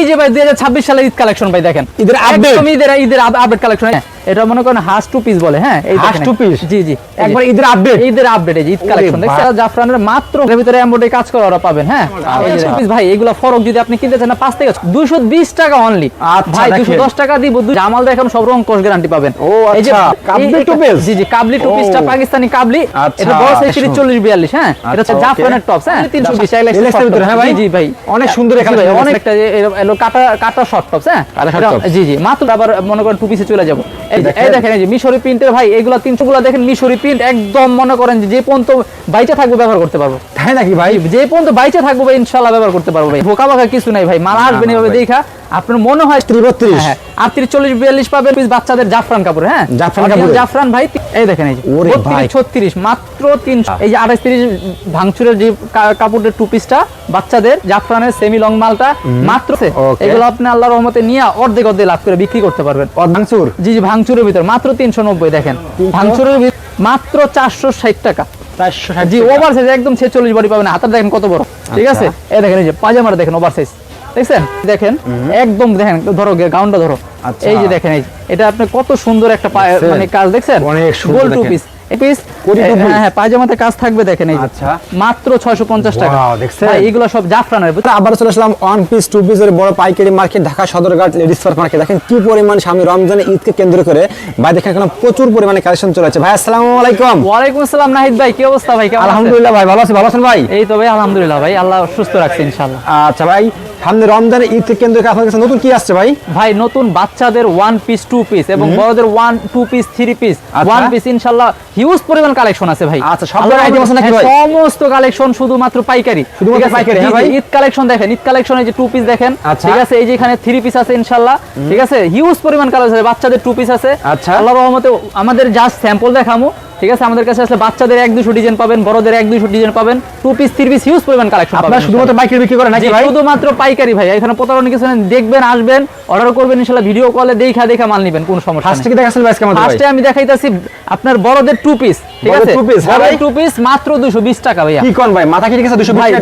যে ভাই 2026 সালের ঈদ কালেকশন ভাই দেখেন, ঈদের আপডেট, ঈদের আপডেট কালেকশন। এটা মনে করেন হাস টু পিস বলে, হ্যাঁ এই হাস টু পিস, জি জি একবার ঈদের আপডেট, এই যে ঈদ কালেকশন দেখছেন জাফরানের মাত্র এর ভিতরে এমব্রয়ডারি কাজ করা ওরা পাবেন। হ্যাঁ এই যে পিস ভাই, এগুলা ফরক যদি আপনি কিনতে চান না 5 থেকে 220 টাকা অনলি ভাই, 210 টাকা দিব। জামাল দেখেন সব রং কোর্স গ্যারান্টি পাবেন। এই যে কাবলি টু পিস, জি জি কাবলি টু পিসটা পাকিস্তানি কাবলি, এটা বড় সাইজ 40-42, হ্যাঁ এটা হচ্ছে জাফরানের টপস, হ্যাঁ 320 এর ভিতরে। হ্যাঁ ভাই জি ভাই অনেক সুন্দর এখানে অনেক একটা এলো কাটা শর্ট টপস, হ্যাঁ জি জি মাত্র। আবার মনে করেন টু পিসে চলে যাব, এই দেখেন এই যে মিশরি প্রিন্টের ভাই, এগুলা 300 গুলা দেখেন মিশরি প্রিন্ট, একদম মনে করেন যে পর্যন্ত বাইচা থাকবে ব্যবহার করতে পারবো। তাই নাকি ভাই? যে পর্যন্ত বাইচা থাকবো ভাই ইনশাআল্লাহ ব্যবহার করতে পারবো ভাই, বোকা বাকা কিছু নাই ভাই। মাল আসবেন এভাবে দেখা আপনার মনে হয় 33, হ্যাঁ 38-40-42 পাবেন পিস বাচ্চাদের জাফরান কাপড়, হ্যাঁ জাফরান ভাই। এই দেখেন এই যে 32-36 মাত্র 300। এই যে 28-30 ভাঙচুরের যে কাপড়ের টু পিসটা বাচ্চাদের জাফরানের সেমি লং মালটা মাত্র, এগুলো আপনি আল্লাহর রহমতে নিয়ে অর্ধেক লাভ করে বিক্রি করতে পারবেন। ভাঙচুর, জি জি ভাঙচুরের ভিতর মাত্র 390 দেখেন, ভাঙচুরের মাত্র 460 টাকা। জি ওভার সাইজ একদম 46 বডি পাবেন, হাতটা দেখেন কত বড়, ঠিক আছে। এই দেখেন এই যে পাজামাটা দেখেন ওভার সাইজ, দেখছেন দেখেন একদম দেখেন, ধরো গাউনটা ধরো, এই যে দেখেন এই এটা আপনি কত সুন্দর একটা মানে কাজ দেখছেন, অনেক সুন্দর টু পিস হ্যাঁ পায়জামাতে কাজ থাকবে দেখেন এই মাত্র 650 টাকা। ভাই এগুলো সব জাফরানের। আবার চলে আসলাম ওয়ান পিস টু পিসের বড় পাইকারি মার্কেট ঢাকা সদরঘাট লেডিস ফার মার্কেট। দেখেন কি পরিমাণ সামনে রমজানের ঈদকে কেন্দ্র করে ভাই দেখেন এখানে প্রচুর পরিমাণে কালেকশন চলে আছে। ভাই আসসালামু আলাইকুম। ওয়ালাইকুম আসসালাম নাহিদ ভাই, কি অবস্থা ভাই? কেমন আছেন? আলহামদুলিল্লাহ ভাই ভালো আছি, ভালো আছেন ভাই? এই তো ভাই আলহামদুলিল্লাহ ভাই, আল্লাহ সুস্থ রাখছে ইনশাআল্লাহ। আচ্ছা ভাই সামনে রমজানের ঈদকে কেন্দ্র করে আপনাদের কাছে নতুন কি আসছে ভাই? ভাই নতুন বাচ্চাদের ওয়ান পিস টু পিস এবং বড়দের one two piece three piece one piece ইনশাআল্লাহ হিউজ পরিমাণ কালেকশন আছে ভাই। আচ্ছা সব আইটেম আছে নাকি ভাই? সমস্ত কালেকশন শুধুমাত্র পাইকারি, শুধুমাত্র পাইকারি। হ্যাঁ ভাই ঈদ কালেকশন দেখেন, ঈদ কালেকশনে যে টু পিস দেখেন, ঠিক আছে এই যে এখানে থ্রি পিস আছে ইনশাআল্লাহ, ঠিক আছে হিউজ পরিমাণ কালেকশন আছে। বাচ্চাদের টু পিস আছে, আচ্ছা আল্লাহর রহমতে আমাদের জাস্ট স্যাম্পল দেখামু, ঠিক আছে। আমাদের কাছে আসলে বাচ্চাদের 1-200 ডিজাইন পাবেন, বড়দের 1-200 ডিজাইন পাবেন, two piece three piece huge পরিমাণ কালেকশন পাবেন। আপনারা শুধুমাত্র পাইকারি বিক্রি করেন নাকি ভাই? শুধুমাত্র পাইকারি ভাই, এখানে প্রতারণা কিছু নেই। দেখবেন আসবেন অর্ডার করবেন ইনশাআল্লাহ, ভিডিও কলে দেখা মাল নেবেন, কোনো সমস্যা নেই। ফার্স্টে কি দেখাচ্ছেন ভাই আজকে আমাদের? ফার্স্টে আমি দেখাইতাছি আপনার বড়দের টু পিস, ঠিক আছে বড়দের টু পিস মাত্র 220 টাকা ভাইয়া। কি কোন ভাই মাথা কি ঠিক আছে?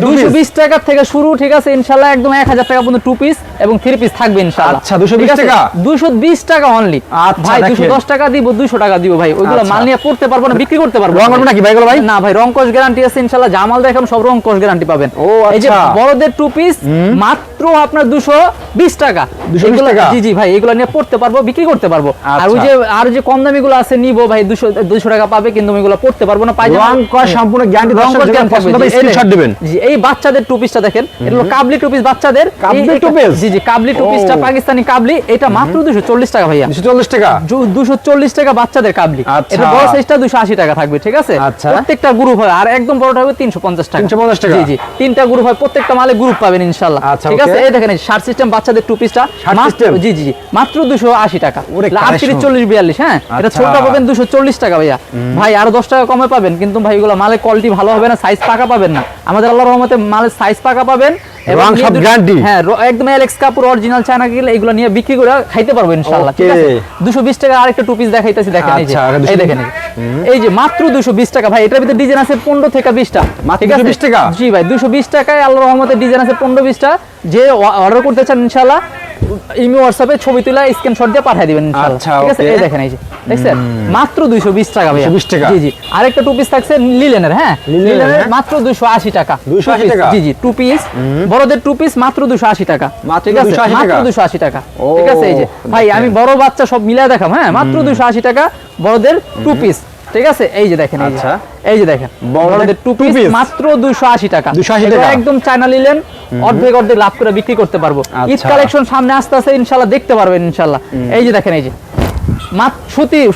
220 টাকা থেকে শুরু, ঠিক আছে ইনশাআল্লাহ একদম 1000 টাকা পর্যন্ত টু পিস এবং থ্রি পিস থাকবে ইনশাআল্লাহ। আচ্ছা 220 টাকা, 220 টাকা অনলি ভাই। 210 টাকা দিব, 200 টাকা দিব ভাই, ওইগুলো মাল নিয়ে পড়তে পারবো না, বিক্রি করতে পারবো নাকি ভাই? ভাই না ভাই রং কোর্স গ্যারান্টি আছে ইনশাআল্লাহ, জামাল দেখেন সব রং কোর্স গ্যারান্টি পাবেন। এই যে বড়দের টু পিস মাত্র আপনার 220 টাকা, 220 টাকা। জি জি ভাই এগুলো নিয়ে পড়তে পারবো, বিক্রি করতে পারবো। আর ওই যে কম দামি গুলো আছে নিবো ভাই 200 টাকা পাবে, কিন্তু এগুলো পড়তে পারবো না। রং কোর্স সম্পূর্ণ গ্যারান্টি, স্ক্রিনশট দিবেন। জি এই বাচ্চাদের টু পিসটা দেখেন, এটা কাবলি টু পিস বাচ্চাদের, কাবলি টু পিস, জি জি কাবলি টু পিসটা পাকিস্তানি কাবলি, এটা মাত্র 240 টাকা ভাইয়া। 240 টাকা, 240 টাকা বাচ্চাদের কাবলি। এটা বড় সাইজটা 280 টাকা থাকবে, ঠিক আছে। প্রত্যেকটা গ্রুপ হয়, আর একদম বড়টা হবে 350 টাকা। 350 টাকা, জি জি তিনটা গ্রুপ হয়, প্রত্যেকটা মালে গ্রুপ পাবেন ইনশাআল্লাহ, ঠিক আছে। এই দেখেন শার্ট সিস্টেম বাচ্চাদের টু পিসটা মাত্র, জি জি মাত্র 280 টাকা। 38-40-42, হ্যাঁ এটা ছোটটা পাবেন 240 টাকা ভাইয়া। ভাই আরো 10 টাকা কমে পাবেন, কিন্তু ভাই এগুলো মালের কোয়ালিটি ভালো হবে না, সাইজ পাকা পাবেন না। আমাদের আল্লাহর রহমতে মালের সাইজ পাকা পাবেন এবং সব গ্যারান্টি, হ্যাঁ একদম এলেক্স কাপড় অরিজিনাল চায়না গেলে এগুলো নিয়ে বিক্রি করে খাইতে পারবো ইনশাআল্লাহ, ঠিক আছে। 220 টাকা আরেকটা টু পিস দেখাইতাছি, দেখেন এই যে এই দেখেন এই যে মাত্র 220 টাকা ভাই। এটার ভিতরে ডিজাইন আছে 15 থেকে 20টা, ঠিক আছে 220 টাকা। জি ভাই 220 টাকায় আল্লাহর রহমতে ডিজাইন আছে 15-20টা। যে অর্ডার করতে চান ইনশাআল্লাহ ইমো হোয়াটসঅ্যাপে ছবি তুলে স্ক্রিনশট দিয়ে পাঠিয়ে দিবেন ইনশাআল্লাহ, ঠিক আছে। এই দেখেন এই যে দেখছেন মাত্র 220 টাকা ভাই, 220 টাকা। জি জি আরেকটা টু পিস থাকছে লিলেনের, হ্যাঁ লিলেনের মাত্র 280 টাকা, 280 টাকা। জি জি টু পিস বড়দের টু পিস মাত্র 280 টাকা, ঠিক আছে মাত্র 280 টাকা, ঠিক আছে। এই যে ভাই আমি বড় বাচ্চা সব মিলায় দেখাম, হ্যাঁ মাত্র 280 টাকা বড়দের টু পিস, ঠিক আছে। এই যে দেখেন এই যে দেখেন বড়দের টু পিস মাত্র 280 টাকা, 280 টাকা একদম চায়না লিলেন, অর্ধেক লাভ করে বিক্রি করতে পারবো। ঈদ কালেকশন সামনে আসতে আসতে ইনশাআল্লাহ দেখতে পারবেন ইনশাআল্লাহ। এই যে দেখেন এই যে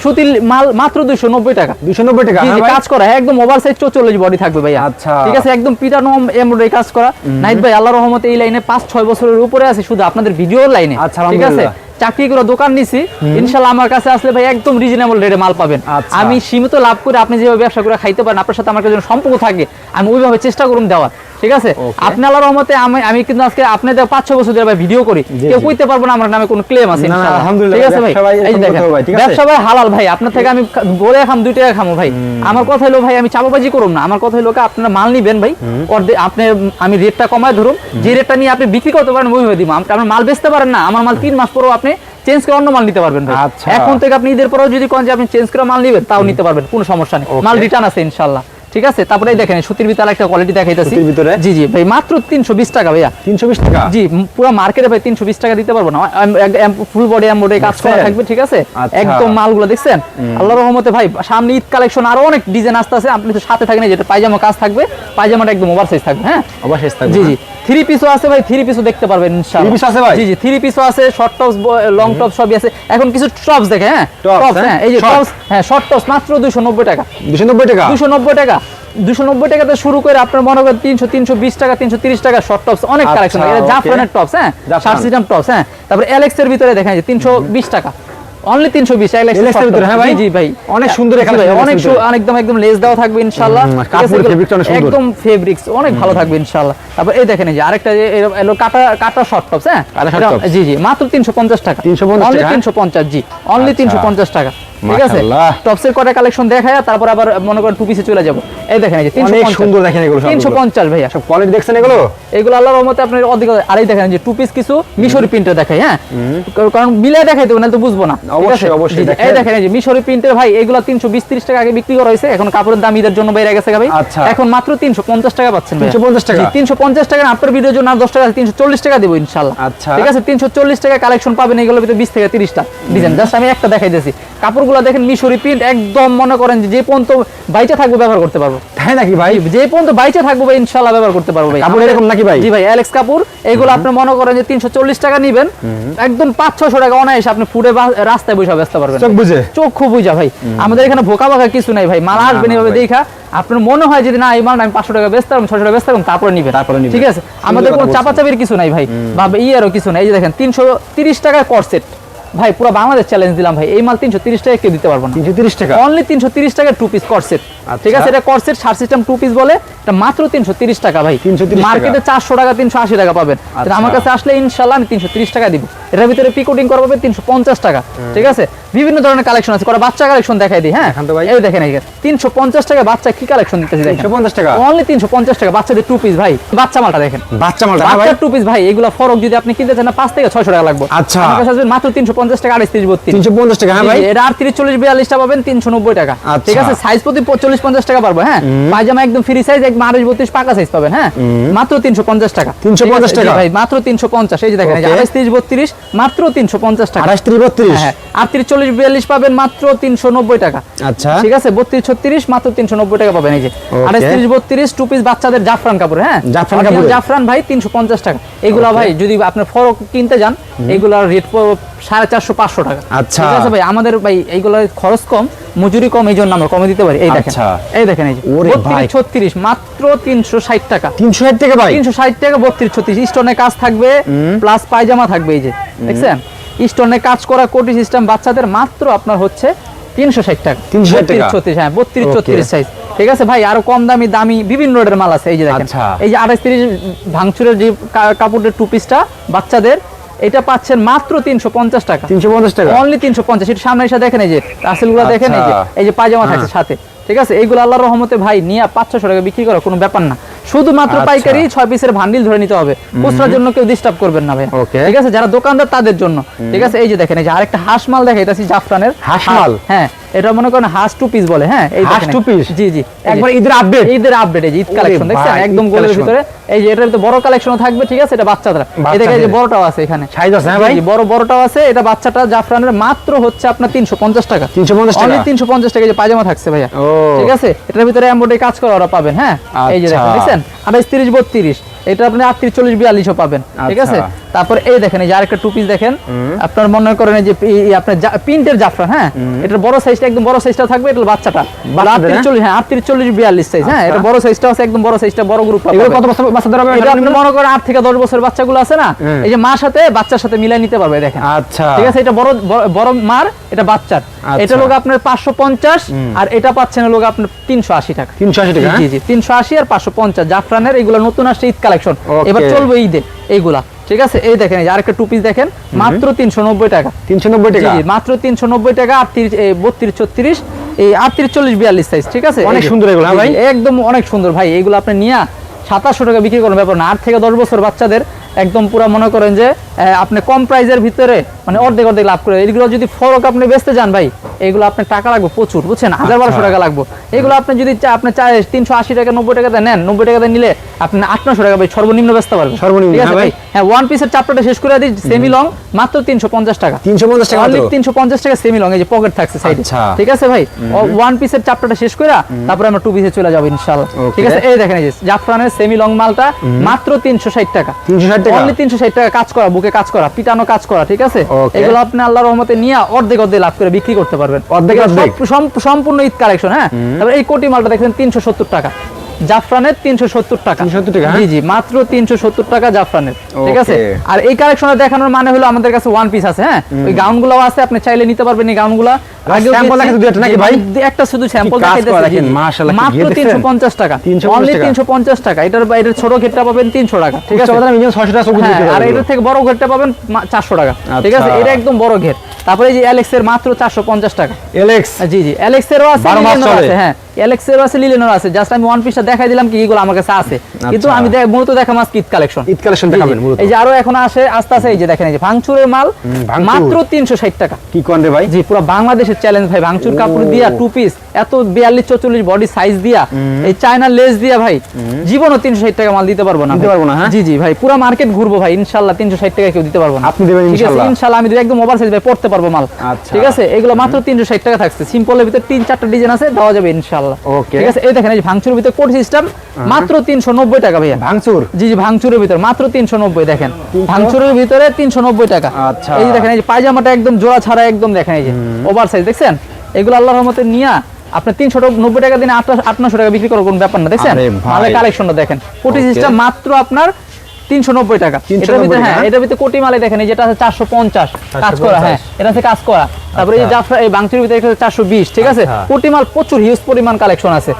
সুতির মাল মাত্র 290 টাকা, 290 টাকা কাজ করা, একদম ওভারসাইজ 44 বডি থাকবে ভাই। আচ্ছা ঠিক আছে একদম পিটানো এমব্রয়ডারি কাজ করা। নাইট ভাই আল্লাহর রহমতে এই লাইনে 5-6 বছরের উপরে আছে, শুধু আপনাদের ভিডিওর লাইনে, ঠিক আছে। চাকরি করে দোকান নিছি ইনশাআল্লাহ, আমার কাছে আসলে ভাই একদম রিজনেবল রেটে মাল পাবেন। আমি সীমিত লাভ করে আপনি যেভাবে ব্যবসা করে খাইতে পারেন, আপনার সাথে আমার কাছে সম্পর্ক থাকে, আমি ওইভাবে চেষ্টা করুন দেওয়ার, ঠিক আছে আপনি আল্লাহর রহমতে আমি কিন্তু আজকে আপনাদের 5-6 বছর ধরে ভিডিও করি, কেউ কইতে পারবো না আমার নামে কোনো ক্লেম আছে ইনশাআল্লাহ। আলহামদুলিল্লাহ, ঠিক আছে ভাই, এই দেখেন ব্যবসা ভাই হালাল ভাই, আপনার থেকে আমি বলে খাম 2 টাকা খামো ভাই। আমার কথা হলো ভাই আমি চাপাবাজি করব না, আমার কথা হলো আপনারা মাল নিবেন ভাই, আপনি আমি রেটটা কমায় ধরুন, যে রেটটা নিয়ে আপনি বিক্রি করতে পারেন ওইভাবে দিব। আপনার মাল বেচতে পারেন না, আমার মাল 3 মাস পরেও আপনি চেঞ্জ করে অন্য মাল নিতে পারবেন ভাই। এখন থেকে আপনি ঈদের পরেও যদি কোন যে আপনি চেঞ্জ করে মাল নেবেন তাও নিতে পারবেন, কোনো সমস্যা নেই, মাল রিটার্ন আছে ইনশাআল্লাহ। ঠিক আছে, তারপরে দেখেন সুতির ভিতরে একটা কোয়ালিটি দেখাইতাছি। জি জি ভাই, মাত্র 320 টাকা ভাইয়া। 320 টাকা? জি, পুরো মার্কেটে ভাই 320 টাকা দিতে পারবো না, ফুল বডি এমব্রয়ডারি কাজ করা থাকবে। ঠিক আছে, একদম মালগুলো দেখছেন আল্লাহর রহমতে ভাই, সামনে ঈদ কালেকশন আরো অনেক ডিজাইন আসতে আছে, আপনি তো সাথে থাকেন, যেটা পায়জামা কাজ থাকবে, পায়জামাটা একদম ওভারসাইজ থাকবে। হ্যাঁ ওভারসাইজ থাকবে। জি জি, 3 পিসও আছে ভাই, 3 পিসও দেখতে পারবেন ইনশাআল্লাহ। 3 পিস আছে ভাই? জি জি, 3 পিসও আছে, শর্ট টপস, লং টপস সবই আছে। এখন কিছু টপস দেখে, হ্যাঁ টপস, হ্যাঁ এই যে টপস, হ্যাঁ শর্ট টপস মাত্র 290 টাকা। 290 টাকা? 290 টাকা, 290 টাকাতে শুরু করে আপনার মনে করেন 300, 320 টাকা, 330 টাকা শর্ট টপস, অনেক কালেকশন। এটা জাফরানের টপস, হ্যাঁ শার্ট সিস্টেম টপস। হ্যাঁ তারপরে এলএক্স এর ভিতরে দেখেন যে 320 টাকা, অনলি 320 এলএক্স এর ভিতরে। হ্যাঁ ভাই, জি ভাই অনেক সুন্দর কালেকশন, অনেক একদম লেস দেওয়া থাকবে ইনশাআল্লাহ। কাপড় ফেব্রিকটা অনেক সুন্দর, একদম ফেব্রিক্স অনেক ভালো থাকবে ইনশাআল্লাহ। তারপর এই দেখেন এই যে আরেকটা যে এলো কাটা শর্ট টপস। হ্যাঁ জি জি, মাত্র 350 টাকা, অনলি 350। জি অনলি 350 টাকা। ঠিক আছে, টপসের কটা কালেকশন দেখায় তারপর আবার মনে করেন 2 পিসে চলে যাব। এই দেখেন এই যে 350, সুন্দর দেখেন এগুলো 350 ভাইয়া। সব কোয়ালিটি দেখছেন এগুলো? এগুলো আল্লাহর রহমতে আপনার অধিক। আর এই দেখেন যে 2 পিস কিছু মিশরি প্রিন্টে দেখাই। হ্যাঁ কারণ মিলাই দেখাই দেব না তো বুঝবো না। অবশ্যই অবশ্যই। এই দেখেন এই যে মিশরি প্রিন্টের ভাই, এগুলো 320-30 টাকা আগে বিক্রি করা হয়েছে, এখন কাপড়ের দাম ঈদের জন্য বাইরে গেছে ভাই। এখন মাত্র 350 টাকা পাচ্ছেন ভাই। 350 টাকা? 350 টাকা আপনার ভিডিওর জন্য আর 10 টাকা 340 টাকা দেব ইনশাআল্লাহ। ঠিক আছে, 340 টাকা কালেকশন পাবেন, এগুলোর ভিতরে 20 থেকে 30টা ডিজাইন। জাস্ট আমি একটা দেখাই দিয়েছি। কাপড়গুলো দেখেন মিশরি প্রিন্ট, একদম মনে করেন যে পর্যন্ত বাইচা থাকবে ব্যবহার করতে পারবো। তাই নাকি ভাই? যে পর্যন্ত বাইচা থাকবো ভাই ইনশাআল্লাহ ব্যবহার করতে পারবো ভাই। কাপড় এরকম নাকি ভাই? জি ভাই, এলেক্স কাপড়। এগুলো আপনি মনে করেন যে 340 টাকা নিবেন, একদম 500-600 টাকা অনায়াসে আপনি ফুডে রাস্তায় বসে ব্যস্ত পারবেন, চোখ বুঝে। চোখ বুঝা ভাই। আমাদের এখানে ভোকা ভাকা কিছু নাই ভাই, মাল আসবেন এভাবে দেখা আপনার মনে হয় যদি না এই মাল আমি 500 টাকা বেচতে পারবো, 600 টাকা বেচতে পারবো, তারপরে নিবেন। ঠিক আছে, আমাদের কোনো চাপাচাপির কিছু নাই ভাই, বা আরো কিছু নাই। এই যে দেখেন 330 টাকা কর্সেট ভাই, পুরো বাংলাদেশ চ্যালেঞ্জ দিলাম ভাই, এই মাল 330 টাকা কেউ দিতে পারবো না। 330 টাকা? অনলি 330 টাকা 2 পিস কর্সেট। ঠিক আছে, এটা কর্সেট শার্ট সিস্টেম 2 পিস বলে, এটা মাত্র 330 টাকা ভাই। মার্কেটে 400 টাকা 380 টাকা পাবেন, আমার কাছে আসলে ইনশাআল্লাহ আমি 330 টাকা দিব। এটার ভিতরে পিকোটিং করা পাবে 350 টাকা। ঠিক আছে, বিভিন্ন ধরনের কালেকশন আছে, করা বাচ্চা কালেকশন দেখাই দিই। হ্যাঁ এই দেখেন এই 350 টাকা বাচ্চা কি কালেকশন দিতেছি দেখেন। 350 টাকা? অনলি 350 টাকা বাচ্চাদের 2 পিস ভাই। বাচ্চা মালটা দেখেন, বাচ্চা মালটা ভাই, বাচ্চা 2 পিস ভাই। এগুলা ফরক যদি আপনি কিনতে চান না 5 থেকে 600 টাকা লাগবে। আচ্ছা, আমার কাছে আসবে মাত্র 350 টাকা, 38-30-32 350 টাকা। হ্যাঁ ভাই, এটা 38-40-42 টা পাবেন 390 টাকা। ঠিক আছে, সাইজ প্রতি 40-50 টাকা পারবো। হ্যাঁ পায়জামা একদম ফ্রি সাইজ, একদম 28-32 পাকা সাইজ পাবেন। হ্যাঁ মাত্র 350 টাকা। 350 টাকা ভাই, মাত্র 350। এই যে দেখেন 28-30-32 মাত্র 350 টাকা। 28-30-32? হ্যাঁ 38-40-42 পাবেন মাত্র 390 টাকা। আচ্ছা ঠিক আছে, 32-36 মাত্র 390 টাকা পাবেন। এই যে 28-30-32 টু পিস বাচ্চাদের জাফরান কাপড়। হ্যাঁ জাফরান কাপড়, জাফরান ভাই 350 টাকা। এগুলা ভাই যদি আপনি ফরক কিনতে যান, এগুলার রেট 450-500 টাকা। আচ্ছা ঠিক আছে ভাই, আমাদের ভাই এইগুলোর খরচ কম, মজুরি কম, এই জন্য আমরা কমে দিতে পারি। এই দেখেন এই দেখেন এই যে 32-36 মাত্র 360 টাকা। 360 টাকা ভাই? 360 টাকা 32-36 স্টোনের কাজ থাকবে, প্লাস পায়জামা থাকবে। এই যে দেখছেন স্টোনের কাজ করা কোটি সিস্টেম বাচ্চাদের মাত্র আপনার হচ্ছে 360 টাকা। 32-36, হ্যাঁ 32-34 সাইজ। ঠিক আছে ভাই, আরো কম দামি বিভিন্ন রেটের মাল আছে। এই যে দেখেন এই যে 28-30 ভাঙচুরের যে কাপড়ের 2 পিসটা বাচ্চাদের, এটা পাচ্ছেন মাত্র 350 টাকা। 350 টাকা? অনলি 350। এটা সামনে এসে দেখেন এই যে টাসেলগুলো দেখেন, এই যে পায়জামা থাকছে সাথে। ঠিক আছে, এইগুলো আল্লাহর রহমতে ভাই নিয়ে 500-600 টাকা বিক্রি করা কোনো ব্যাপার না, শুধুমাত্র পাইকারি 6 পিসের ভান্ডিল ধরে নিতে হবে, খুচরার জন্য কেউ ডিস্টার্ব করবেন না ভাই। ঠিক আছে, যারা দোকানদার তাদের জন্য। ঠিক আছে, এই যে দেখেন এই যে আরেকটা হাঁস মাল দেখাইতাছি জাফরানের। হাঁস মাল? হ্যাঁ এটা মনে করেন হাঁস 2 পিস বলে। হ্যাঁ এই হাঁস 2 পিস? জি জি, একবার ঈদের আপডেট। এই যে ঈদ কালেকশন দেখছেন একদম গোলের ভিতরে। এই যে এটার ভিতরে বড় কালেকশনও থাকবে। ঠিক আছে, এটা বাচ্চাদের। এই দেখেন এই যে বড়টাও আছে এখানে, সাইজ আছে। হ্যাঁ ভাই, বড়টাও আছে। এটা বাচ্চাটা জাফরানের মাত্র হচ্ছে আপনার 350 টাকা। 350 টাকা? অনলি 350 টাকা। এই যে পায়জামা থাকছে ভাইয়া। ঠিক আছে, এটার ভিতরে এমব্রয়ডারি কাজ করা ওরা পাবেন। হ্যাঁ এই যে দেখেন 28-30-32 এটা আপনি 38 40 42 পাবেন, ঠিক আছে। তারপর এই দেখেন এই যে আরেকটা টু পিস দেখেন, আপনার মনে করেন যে আপনার প্রিন্টের জাফরান, হ্যাঁ এটার বড় সাইজটা একদম বড় সাইজটা থাকবে, এটা বাচ্চাটা 38 40, হ্যাঁ 38 40 42 সাইজ, হ্যাঁ এটা বড় সাইজটা আছে, একদম বড় সাইজটা, বড় গ্রুপ পাবেন। এগুলো কত বছর বাচ্চাদের হবে? এটা আপনি মনে করেন 8 থেকে 10 বছরের বাচ্চাগুলো আছে না, এই যে মার সাথে বাচ্চার সাথে মিলাই নিতে পারবে, দেখেন। আচ্ছা, ঠিক আছে, এটা বড় বড় মার, এটা বাচ্চার, এটা লোক আপনার 550, আর এটা পাচ্ছেন লোক আপনার 380 টাকা। 380 টাকা, জি জি 380 আর 550 জাফরানের, এগুলো নতুন আসছে ঈদ কালেকশন, এবার চলবে ঈদে এইগুলা, ঠিক আছে। এই দেখেন এই যে আরেকটা টু পিস দেখেন, মাত্র 390 টাকা। 390 টাকা, জি মাত্র 390 টাকা। 32 36 এই 38 40 42 সাইজ, ঠিক আছে। অনেক সুন্দর এগুলো, হ্যাঁ ভাই একদম অনেক সুন্দর ভাই। এইগুলো আপনি নিয়ে 2700 টাকা বিক্রি করার ব্যাপার না। 8 থেকে 10 বছর বাচ্চাদের একদম পুরো মনে করেন যে আপনি কম প্রাইজের ভিতরে মানে অর্ধেক অর্ধেক লাভ করে। এগুলো যদি ফরক আপনি বেচতে যান ভাই, এগুলো আপনার টাকা লাগবে প্রচুর, বুঝছেন, 1000-1200 টাকা লাগবে। এগুলো আপনি যদি আপনি চায় 380 টাকা 90 টাকাতে নেন, 90 টাকাতে নিলে আপনি 800 টাকা ভাই সর্বনিম্ন বেচতে পারবেন, সর্বনিম্ন, ঠিক আছে ভাই। হ্যাঁ, ওয়ান পিসের চাপটা শেষ করে দিই, সেমি লং মাত্র 350 টাকা। 350 টাকা, অনলি 350 টাকা সেমি লং, এই যে পকেট থাকছে সাইডে, ঠিক আছে ভাই। ওয়ান পিসের চাপটা শেষ করে তারপরে আমরা টু পিসে চলে যাব ইনশাআল্লাহ, ঠিক আছে। এই দেখেন এই যে জাফরানের সেমি লং মালটা মাত্র 360 টাকা, 360 টাকা, অনলি 360 টাকা, কাজ করা, বুকে কাজ করা, পিটানো কাজ করা, ঠিক আছে। এগুলো আপনি আল্লাহর রহমতে নিয়ে অর্ধেক অর্ধেক লাভ করে বিক্রি করতে পারবেন, অর্ধেক সম্পূর্ণ ঈদ কালেকশন, হ্যাঁ। তারপর এই কোটি মালটা দেখেন 370 টাকা জাফরানের, 370 টাকা, 370 টাকা, জি জি মাত্র 370 টাকা জাফরানের, ঠিক আছে। আর এই কালেকশনটা দেখানোর মানে হলো আমাদের কাছে ওয়ান পিস আছে, হ্যাঁ ওই গাউনগুলো আছে, আপনি চাইলে নিতে পারবেন এই গাউনগুলো। স্যাম্পল দেখে দুই একটা নাকি ভাই? একটা শুধু স্যাম্পল দেখাইতেছি, মাশাআল্লাহ, মাত্র 350 টাকা, অনলি 350 টাকা। এটার ছোট ঘেরটা পাবেন 300 টাকা, ঠিক আছে। মিনিমাম 600 টাকা, আর এটার থেকে বড় ঘেরটা পাবেন 400 টাকা, ঠিক আছে। এটা একদম বড় ঘের। তারপরে এই যে অ্যালেক্স এর মাত্র 450 টাকা, অ্যালেক্স, জি জি অ্যালেক্স এরও আছে, হ্যাঁ অ্যালেক্স এরও আছে, লিলেনও আছে। জাস্ট আমি ওয়ান পিসটা দেখাই দিলাম কি এগুলো আমার কাছে আছে, কিন্তু আমি মূলত দেখাম আজকে ঈদ কালেকশন, ঈদ কালেকশন দেখাবেন মূলত। এই যে আরো এখন আসে আস্তে আস্তে, এই যে দেখেন এই যে ভাঙচুরের মাল মাত্র 360 টাকা। কি কোন রে ভাই? জি পুরো বাংলাদেশের চ্যালেঞ্জ ভাই, ভাঙচুর কাপড় দিয়া টু পিস এত 42 44 বডি সাইজ দিয়া, এই চায়না লেস দিয়া ভাই জীবনও 360 টাকা মাল দিতে পারবো না, দিতে পারবো না, হ্যাঁ জি জি ভাই পুরো মার্কেট ঘুরবো ভাই, ইনশাআল্লাহ 360 টাকা কেউ দিতে পারবো না, আপনি দিবেন ইনশাআল্লাহ। ইনশাআল্লাহ আমি একদম ওভার সাইজ ভাই পড়তে পারবো মাল, ঠিক আছে। এগুলো মাত্র 360 টাকা থাকছে, সিম্পলের ভিতরে 3-4টা ডিজাইন আছে, দেওয়া যাবে ইনশাআল্লাহ, ঠিক আছে। এই দেখেন এই যে ভাঙচুরের ভিতরে কোড সিস্টেম মাত্র 390 টাকা ভাইয়া, ভাঙচুর, জি জি ভাঙচুরের ভিতরে মাত্র 390, দেখেন ভাঙচুরের ভিতরে 390 টাকা। আচ্ছা এই যে দেখেন এই যে পায়জামাটা একদম জোড়া ছাড়া, একদম দেখেন এই যে ওভার সাইজ, দেখছেন। এগুলো আল্লাহর রহমতে নিয়া আপনি 390 টাকা দিনে 800 টাকা বিক্রি করার কোন ব্যাপার না, দেখছেন। ভালো কালেকশনটা দেখেন, কোটি সিস্টেম মাত্র আপনার 390 টাকা। এটার ভিতরে হ্যাঁ এটার ভিতরে কোটি মালে দেখেন এই যেটা আছে 450 কাজ করা, হ্যাঁ এটা আছে কাজ করা। তারপরে এই জাফরা এই ভাঙচুরের ভিতরে 420, ঠিক আছে। কোটি মাল প্রচুর হিউজ পরিমাণ কালেকশন আছে।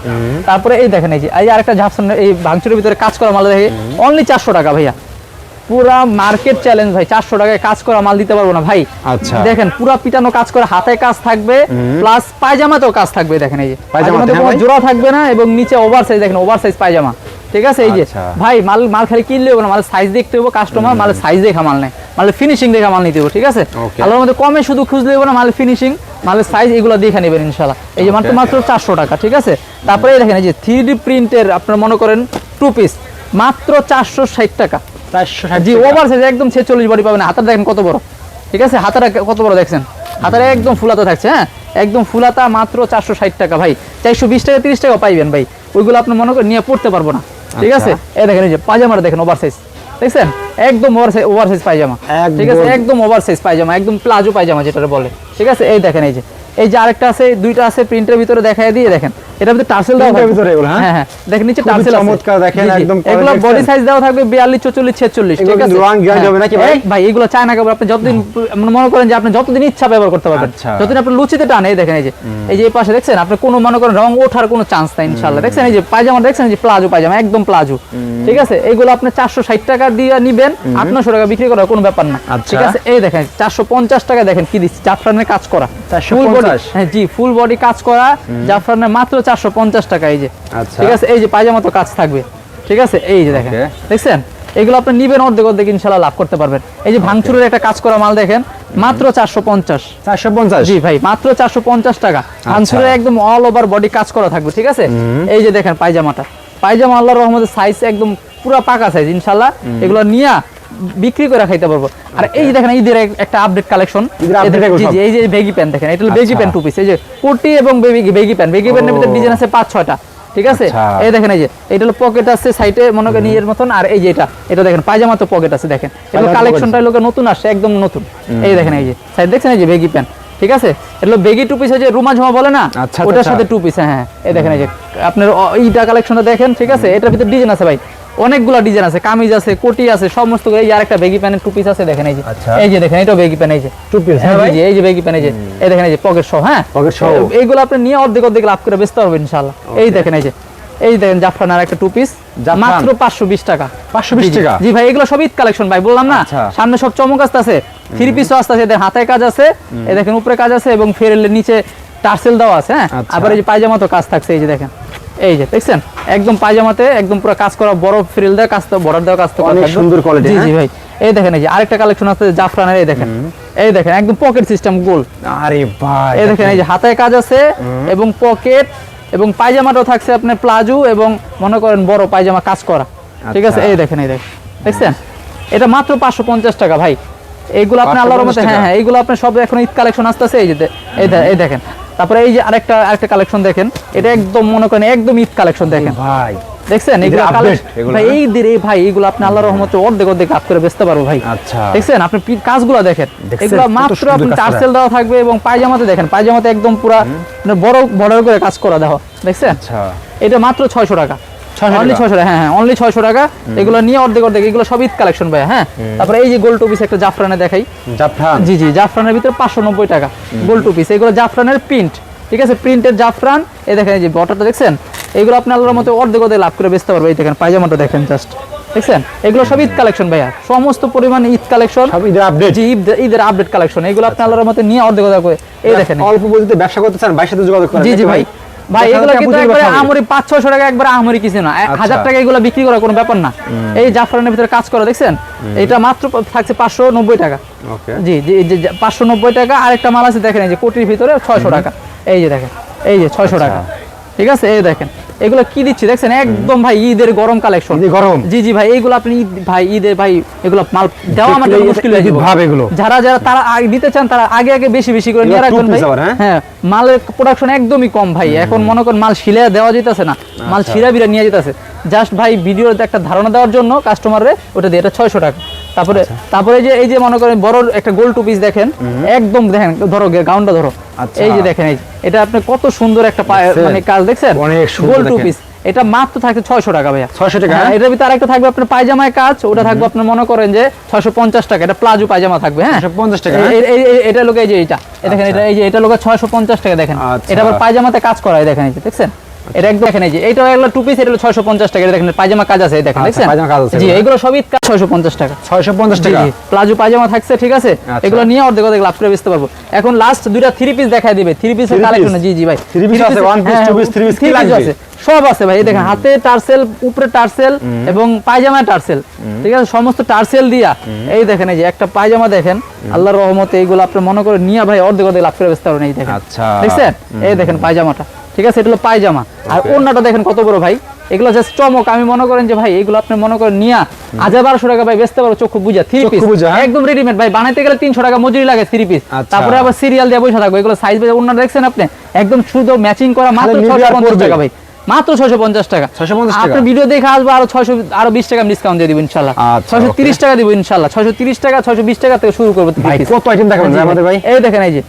তারপরে এই দেখেন এই যে আরেকটা জাফরান এই ভাঙচুরের ভিতরে কাজ করা মাল দেখে অনলি 400 টাকা ভাইয়া, পুরা মার্কেট চ্যালেঞ্জ ভাই। 400 টাকায় কাজ করা মাল দিতে পারবো না ভাই। আচ্ছা দেখেন পুরা পিটানো কাজ করা, হাতে কাজ থাকবে প্লাস পায়জামাতেও কাজ থাকবে, দেখেন এই যে পায়জামাতে কোনো জোড়া থাকবে না, এবং নিচে ওভার সাইজ, দেখেন ওভার সাইজ পায়জামা, ঠিক আছে। এই যে ভাই মাল খালি কিনলে হবে না, মালের সাইজ দেখতে হবে, কাস্টমার মালের সাইজ দেখা মাল নেয়, মালের ফিনিশিং দেখা মাল নিতে হবে, ঠিক আছে। আল্লাহর মধ্যে কমে শুধু খুঁজলে হবে না, মালের ফিনিশিং মালের সাইজ এগুলো দেখে নেবেন ইনশাআল্লাহ। এই যে মাত্র 400 টাকা, ঠিক আছে। তারপরে এই দেখেন এই যে 3D প্রিন্টের আপনার মনে করেন টু পিস মাত্র 460 টাকা, 460, জি ওভার সাইজ একদম 46 বডি পাবেন। হাতাটা দেখেন কত বড়, ঠিক আছে, হাতাটা কত বড় দেখছেন, হাতাটা একদম ফুলাতা থাকছে, হ্যাঁ একদম ফুলাতা, মাত্র 460 টাকা ভাই। 420 টাকা 30 টাকা পাইবেন ভাই, ওইগুলো আপনি মনে করেন নিয়ে পড়তে পারবো না, ঠিক আছে। এই দেখেন এই যে পায়জামাটা দেখেন ওভার সাইজ, দেখছেন একদম ওভার সাইজ পায়জামা, ঠিক আছে একদম ওভার সাইজ পায়জামা, একদম প্লাজো পায়জামা যেটা বলে, ঠিক আছে। এই দেখেন এই যে আরেকটা আছে, দুইটা আছে প্রিন্টের ভিতরে দেখাই দিয়ে, দেখেন এটার ভিতরে টার্সেল দেওয়া থাকবে ভিতরে, হ্যাঁ হ্যাঁ দেখেন নিচে টার্সেল আছে, চমৎকার দেখেন একদম। এগুলো বডি সাইজ দেওয়া থাকবে 42 44 46, ঠিক আছে। রং গ্যারান্টি হবে নাকি ভাই? ভাই এগুলো চায়না কাপড়, আপনি যতদিন মনে করেন যে আপনি যতদিন ইচ্ছা ব্যবহার করতে পারবেন, যতদিন আপনি লুচিতে টান। এই দেখেন এই যে পাশে দেখছেন, আপনি কোনো মনে করেন রং ওঠার কোনো চান্স নাই ইনশাআল্লাহ, দেখছেন এই যে পায়জামা দেখছেন, এই যে প্লাজো পায়জামা একদম প্লাজো, ঠিক আছে। এগুলো আপনি 460 টাকা দিয়ে নিবেন, 800 টাকা বিক্রি করার কোনো ব্যাপার না, ঠিক আছে। এই দেখেন 450 টাকা দেখেন কি দিচ্ছে, জাফরানের কাজ করা, 450, হ্যাঁ জি ফুল বডি কাজ করা জাফরানের মাত্র 450 টাকা, এই যে ঠিক আছে। এই যে পায়জামা তো কাজ থাকবে, ঠিক আছে। এই যে দেখেন দেখছেন, এগুলো আপনি নিবেন অর্ধেক অর্ধেক ইনশাআল্লাহ লাভ করতে পারবেন। এই যে ভাঙচুরের একটা কাজ করা মাল দেখেন মাত্র 450, জি ভাই মাত্র 450 টাকা। ভাঙচুরের একদম অল ওভার বডি কাজ করা থাকবে, ঠিক আছে। এই যে দেখেন পায়জামা আল্লাহর রহমতে সাইজ একদম পুরো পাকা সাইজ ইনশাআল্লাহ, এগুলো নিয়ে বিক্রি করে খাইতে পারবো। আর এই যে দেখেন ঈদের একটা আপডেট কালেকশন, এই যে বেগি প্যান্ট দেখেন, এটা হলো বেগি প্যান্ট টু পিস, এই যে কোটি এবং বেগি প্যান্ট, বেগি প্যান্টের ভিতরে ডিজাইন আছে 5-6টা, ঠিক আছে আচ্ছা। এই দেখেন এই যে এটা হলো পকেট আছে সাইডে মনে করেন এর মতন, আর এই যে এটা দেখেন পায়জামা তো পকেট আছে, দেখেন এটা কালেকশনটা লোকে নতুন আসছে একদম নতুন। এই দেখেন এই যে সাইড দেখছেন এই যে বেগি প্যান্ট, ঠিক আছে এটা বেগি টু পিস, যে রুমা ঝুমা বলে না আচ্ছা, ওটার আচ্ছা। সাথে টু পিস। হ্যাঁ এই দেখেন এই যে আপনার এইটা কালেকশনটা দেখেন, ঠিক আছে এটার ভিতরে ডিজাইন আছে ভাই, অনেকগুলো ডিজাইন আছে, কামিজ আছে, কোটি আছে, সমস্ত এই যে আরেকটা বেগি প্যান্টের টু পিস আছে, দেখেন এই যে আচ্ছা। এই যে দেখেন এটাও বেগি প্যান্ট, এই যে টু পিস হ্যাঁ ভাই এই যে বেগি প্যান্ট, এই যে এই দেখেন এই যে পকেট সহ, হ্যাঁ পকেট সহ। এইগুলো আপনি নিয়ে অর্ধেক অর্ধেক লাভ করে বেচতে পারবেন ইনশাআল্লাহ। এই দেখেন এই দেখেন জাফরান আর একটা টু পিস মাত্র 520 টাকা। 520 টাকা? জি ভাই এগুলো সব ঈদ কালেকশন ভাই, বললাম না আচ্ছা। সামনে সব চমক আসতেছে, থ্রি পিসও আসতেছে, এদের হাতে কাজ আছে, এই দেখেন উপরে কাজ আছে এবং ফেরেলের নিচে টার্সেল দেওয়া আছে, হ্যাঁ আচ্ছা। আবার এই যে পায়জামা তো কাজ থাকছে, এই যে দেখেন এই যে দেখছেন একদম পায়জামাতে একদম পুরো কাজ করা, বড় ফ্রিল দেওয়া কাজ, তো বর্ডার দেওয়া কাজ, তো অনেক সুন্দর কোয়ালিটি। জি জি ভাই এই দেখেন এই যে আরেকটা কালেকশন আছে জাফরানের, এই দেখেন একদম পকেট সিস্টেম গোল। আরে ভাই এই দেখেন এই যে হাতায় কাজ আছে এবং পকেট এবং পায়জামাটাও থাকছে আপনার প্লাজো এবং মনে করেন বড় পায়জামা কাজ করা, ঠিক আছে আচ্ছা। এই দেখেন দেখছেন এটা মাত্র 550 টাকা ভাই। এইগুলো আপনি আল্লাহর রহমতে 550 হ্যাঁ এইগুলো আপনি সব এখন ঈদ কালেকশন আসতেছে, এই যে এই দেখেন। তারপরে এই যে আরেকটা কালেকশন দেখেন, এটা একদম মনে করেন একদম ঈদ কালেকশন দেখেন ভাই দেখছেন এগুলো update এগুলো, ভাই এই দিরে ভাই এগুলো আপনি আল্লাহর রহমতে অর্ধেক অর্ধেক কাজ করে বেচতে পারবো ভাই। আচ্ছা। দেখছেন আপনি কাজগুলো দেখেন, দেখছেন? এগুলো কত মাত্র সুন্দর আপনি কাজ করা। টার্সেল দেওয়া থাকবে এবং পায়জামাতে দেখেন পায়জামাতে একদম পুরো বড় বর্ডার করে কাজ করা দেওয়া, দেখছেন আচ্ছা। এটা মাত্র 600 টাকা। 600 অনলি টাকা? 600 টাকা, হ্যাঁ অনলি 600 টাকা। এগুলো নিয়ে অর্ধেক অর্ধেক, এগুলো সব ঈদ কালেকশন ভাই। হ্যাঁ তারপরে এই যে গোল টু পিস একটা জাফরানে দেখাই, জাফরান? জি জি জাফরানের ভিতরে 590 টাকা গোল টু পিস, এগুলো জাফরানের প্রিন্ট, ঠিক আছে প্রিন্টের জাফরান। এই দেখেন এই যে বটরটা দেখছেন, এগুলো আপনি আল্লাহর মতো অর্ধেক অর্ধেক লাভ করে বেচতে পারবে। এই দেখেন পায়জামাটা দেখেন জাস্ট, দেখছেন এগুলো সব ঈদ কালেকশন ভাইয়া, সমস্ত পরিমাণ ঈদ কালেকশন, সব ঈদের আপডেট? জি ঈদের আপডেট কালেকশন, এগুলো আপনি আল্লাহর মতো নিয়ে অর্ধেক অর্ধেক করে। এই দেখেন অল্প পুঁজিতে ব্যবসা করতে চান ভাইয়ের সাথে যোগাযোগ করেন। জি জি ভাই ভাই দেখা এগুলো যাচ্ছে কিন্তু প্রচুর একবারে ব্যবসা হবে। আমরি 500-600 টাকা, একবারে আমরি কিছু না, 1000 টাকা এগুলো বিক্রি করা কোনো ব্যাপার না। এই জাফরানের ভিতরে কাজ করা দেখছেন, এটা মাত্র থাকছে 590 টাকা। ওকে। জি জি 590 টাকা। আরেকটা মাল আছে দেখেন এই যে কোটির ভিতরে 600 টাকা, এই যে দেখেন এই যে 600 টাকা, ঠিক আছে এই দেখেন এগুলো কি দিচ্ছি দেখছেন একদম ভাই ঈদের গরম কালেকশন। ঈদের গরম? জি জি ভাই এইগুলো আপনি ভাই ঈদের ভাই এগুলো মাল দেওয়া আমাদের দেখলে মুশকিল হয়ে ঈদ যাবে। ভাব এগুলো। যারা তারা আগে দিতে চান তারা আগে বেশি বেশি করে নিয়ে এগুলো রাখবেন two ভাই। piece আবার, হ্যাঁ মালের প্রোডাকশন একদমই কম ভাই, এখন মনে করেন মাল শিলা দেওয়া যেতেছে না, মাল শিরা বিরা নিয়ে যেতেছে, জাস্ট ভাই ভিডিওতে একটা ধারণা দেওয়ার জন্য কাস্টমাররে ওটা দিয়ে, এটা 600 টাকা। তারপরে এই যে মনে করেন বড় একটা গোল টু পিস দেখেন, একদম দেখেন ধরো গাউনটা ধরো, আচ্ছা। এই যে দেখেন এই যে, এটা আপনি কত সুন্দর একটা মানে কাজ দেখছেন, অনেক সুন্দর গোল টু দেখেন। পিস, এটা মাত্র থাকছে 600 টাকা ভাইয়া। 600 টাকা? হ্যাঁ, এটার ভিতরে আরেকটা থাকবে আপনার পায়জামায় কাজ, ওটা থাকবে আপনার মনে করেন যে 650 টাকা, এটা প্লাজো পায়জামা থাকবে। হ্যাঁ 650 টাকা? এটা লোকে এই যে এটা দেখেন, এটা এই যে এটা লোকে 650 টাকা দেখেন, আচ্ছা। এটা আবার পায়জামাতে কাজ করা হয় দেখেন এই যে দেখছেন, এটা একদম দেখেন এই যে এটা হলো টু পিস, এটা হলো 650 টাকা, এটা দেখেন পায়জামা কাজ আছে এই দেখেন, আচ্ছা, দেখছেন পায়জামা কাজ আছে জি এগুলো। এগুলো সবই 650 টাকা। 650 টাকা? জি, প্লাজো পায়জামা থাকছে, ঠিক আছে আচ্ছা। এগুলো নিয়ে অর্ধেক অর্ধেক লাভ করে বেচতে পারবো। এখন লাস্ট দুইটা থ্রি পিস দেখাই দিবে, থ্রি পিসের Three কালেকশন। piece? জি জি ভাই Three piece আছে, one piece, two piece, three piece, কি লাগবে? আছে সব আছে ভাই, এই দেখেন হাতে টার্সেল, উপরে টার্সেল এবং পায়জামায় টার্সেল, ঠিক আছে সমস্ত টার্সেল দিয়া। এই দেখেন এই যে একটা পায়জামা দেখেন, আল্লাহর রহমতে এইগুলো আপনি মনে করে নিয়ে ভাই অর্ধেক অর্ধেক লাভ করে বেচতে পারবেন। এই দেখেন আচ্ছা। দেখছেন এই দেখেন পায়জামাটা, ঠিক আছে এটা হলো পায়জামা। আর ওন্নাটা দেখেন কত বড় ভাই, এগুলো জাস্ট চমক। আমি মনে করেন যে ভাই এগুলো আপনি মনে করেন নিয়া 1200 টাকা ভাই বেচতে পারো চক্ষু বুঝা, থ্রি পিস চক্ষু বুঝা, হ্যাঁ? একদম রেডিমেড ভাই, বানাইতে গেলে 300 টাকা মজুরি লাগে থ্রি পিস, আচ্ছা। তারপরে আবার সিরিয়াল দিয়ে বসে থাকবে। এগুলো সাইজ বেজে ওন্না দেখছেন আপনি একদম শুধু ম্যাচিং করা, মাত্র খালি নিবে আর 650 পরবে। টাকা ভাই, মাত্র 650 টাকা। 650 টাকা? আপনি ভিডিও দেখে আসবো আরো 600 আরো 20 টাকা ডিসকাউন্ট দিয়ে দিব ইনশাআল্লাহ। আচ্ছা, 630 টাকা দিব ইনশাআল্লাহ, 630 টাকা 620 টাকা থেকে শুরু করব ভাই কত আইটেম দেখাবেন আমাদের ভাই? এই দেখেন এই যে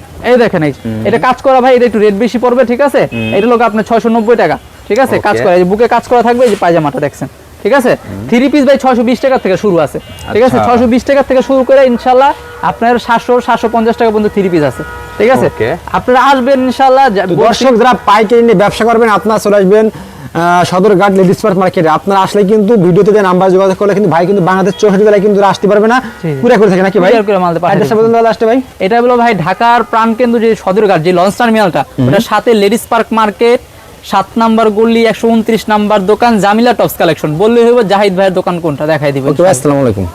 এটা কাজ করা ভাই, এটা একটু রেট বেশি পড়বে, ঠিক আছে এটা লোক আপনার 690 টাকা, ঠিক আছে কাজ করা, এই যে বুকে কাজ করা থাকবে, এই যে পায়জামাটা দেখছেন, ঠিক আছে থ্রি পিস ভাই 620 টাকা থেকে শুরু আছে, ঠিক আছে 620 টাকা থেকে শুরু করে ইনশাআল্লাহ আপনার 700-750 টাকা পর্যন্ত থ্রি পিস আছে, ঠিক আছে আপনারা আসবেন ইনশাআল্লাহ। দর্শক যারা পাইকারি নিয়ে ব্যবসা করবেন আপনারা চলে আসবেন সদরঘাট লেডিস পার্ক মার্কেটে। আপনারা আসলে কিন্তু ভিডিওতে যে নাম্বার যোগাযোগ করলে কিন্তু ভাই কিন্তু বাংলাদেশ 64 জেলায় কিন্তু আসতে পারবে না, পুরো করে থাকে নাকি ভাই? অ্যাড্রেসটা বলুন দাদা আসতে ভাই। এটা হলো ভাই ঢাকার প্রাণকেন্দ্র যে সদরঘাট যে লঞ্চ টার্মিনালটা, ওটার সাথে লেডিস পার্ক মার্কেট, 7 নাম্বার গলি 129 নাম্বার দোকান জামিলা টপস কালেকশন। বললে হইব জাহিদ ভাইয়ের দোকান কোনটা, দেখাই দিব। আসসালামু আলাইকুম।